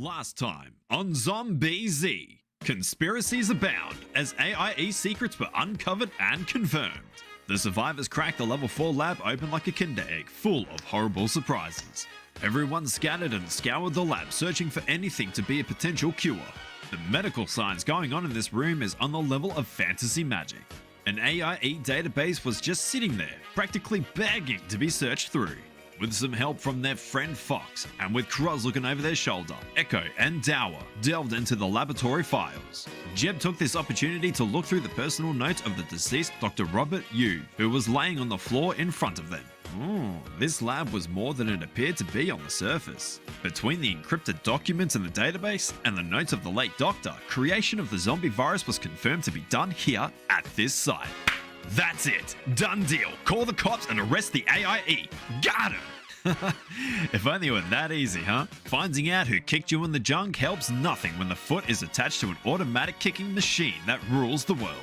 Last time on Zombie Z, conspiracies abound as AIE secrets were uncovered and confirmed. The survivors cracked the level 4 lab open like a Kinder egg, full of horrible surprises. Everyone scattered and scoured the lab, searching for anything to be a potential cure. The medical science going on in this room is on the level of fantasy magic. An AIE database was just sitting there, practically begging to be searched through. With some help from their friend Fox, and with Croz looking over their shoulder, Echo and Dower delved into the laboratory files. Jeb took this opportunity to look through the personal notes of the deceased Dr. Robert Yu, who was laying on the floor in front of them. This lab was more than it appeared to be on the surface. Between the encrypted documents in the database and the notes of the late doctor, creation of the zombie virus was confirmed to be done here at this site. That's it. Done deal. Call the cops and arrest the AIE. Got him! If only it were that easy, huh? Finding out who kicked you in the junk helps nothing when the foot is attached to an automatic kicking machine that rules the world.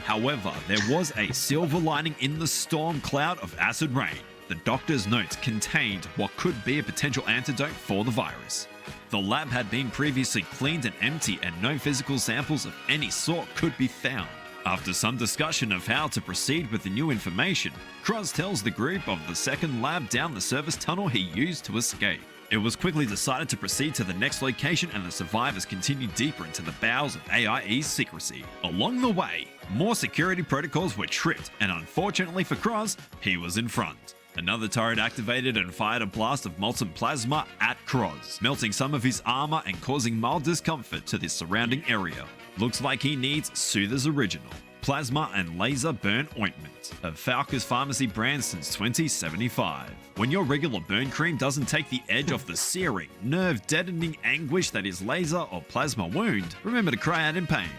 However, there was a silver lining in the storm cloud of acid rain. The doctor's notes contained what could be a potential antidote for the virus. The lab had been previously cleaned and empty, and no physical samples of any sort could be found. After some discussion of how to proceed with the new information, Croz tells the group of the second lab down the service tunnel he used to escape. It was quickly decided to proceed to the next location, and the survivors continued deeper into the bowels of AIE's secrecy. Along the way, more security protocols were tripped, and unfortunately for Croz, he was in front. Another turret activated and fired a blast of molten plasma at Croz, melting some of his armor and causing mild discomfort to the surrounding area. Looks like he needs Soother's Original Plasma and Laser Burn Ointment, a Falker's Pharmacy brand since 2075. When your regular burn cream doesn't take the edge off the searing, nerve-deadening anguish that is laser or plasma wound, remember to cry out in pain.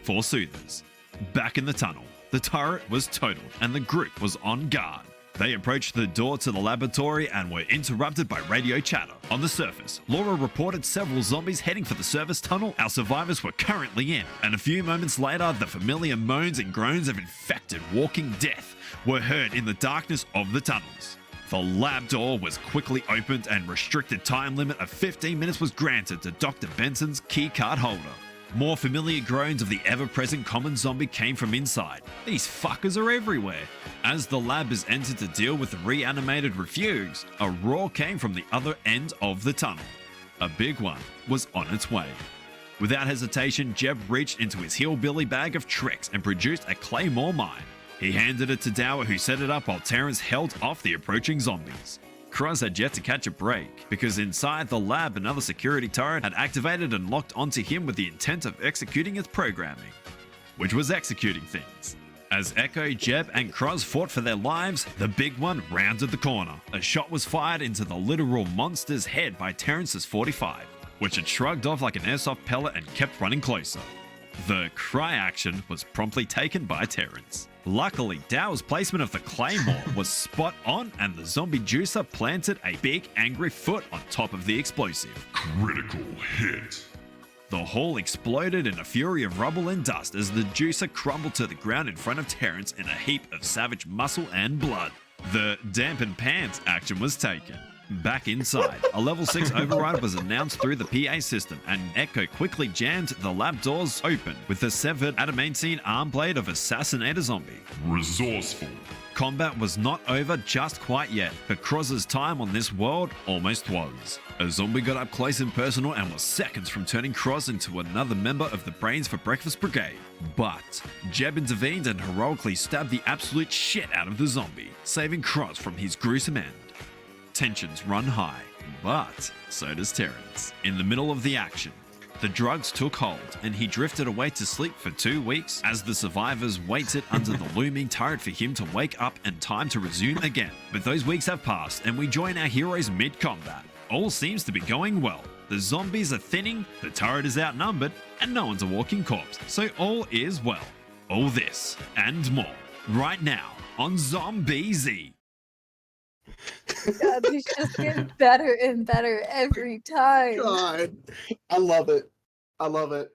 For Soothers. Back in the tunnel, the turret was totaled and the group was on guard. They approached the door to the laboratory and were interrupted by radio chatter. On the surface, Laura reported several zombies heading for the service tunnel our survivors were currently in, and a few moments later, the familiar moans and groans of infected walking death were heard in the darkness of the tunnels. The lab door was quickly opened and restricted time limit of 15 minutes was granted to Dr. Benson's keycard holder. More familiar groans of the ever-present common zombie came from inside. These fuckers are everywhere. As the lab is entered to deal with the reanimated refuse, a roar came from the other end of the tunnel. A big one was on its way. Without hesitation, Jeb reached into his hillbilly bag of tricks and produced a claymore mine. He handed it to Dower, who set it up while Terrence held off the approaching zombies. Croz had yet to catch a break, because inside the lab another security turret had activated and locked onto him with the intent of executing its programming, which was executing things. As Echo, Jeb, and Croz fought for their lives, the big one rounded the corner. A shot was fired into the literal monster's head by Terrence's 45, which had shrugged off like an airsoft pellet and kept running closer. The cry action was promptly taken by Terrence. Luckily, Dower's placement of the claymore was spot on, and the zombie juicer planted a big angry foot on top of the explosive. Critical hit. The hall exploded in a fury of rubble and dust as the juicer crumbled to the ground in front of Terrence in a heap of savage muscle and blood. The dampen pants action was taken. Back inside, a level 6 override was announced through the PA system, and Echo quickly jammed the lab doors open with the severed adamantine arm blade of Assassinator Zombie. Resourceful. Combat was not over just quite yet, but Croz's time on this world almost was. A zombie got up close and personal and was seconds from turning Croz into another member of the Brains for Breakfast Brigade. But Jeb intervened and heroically stabbed the absolute shit out of the zombie, saving Croz from his gruesome end. Tensions run high, but so does Terrence. In the middle of the action, the drugs took hold and he drifted away to sleep for 2 weeks as the survivors waited under the looming turret for him to wake up and time to resume again. But those weeks have passed and we join our heroes mid-combat. All seems to be going well. The zombies are thinning, the turret is outnumbered, and no one's a walking corpse, so all is well. All this and more right now on Zombie Z. God, these just get better and better every time. God, I love it. I love it.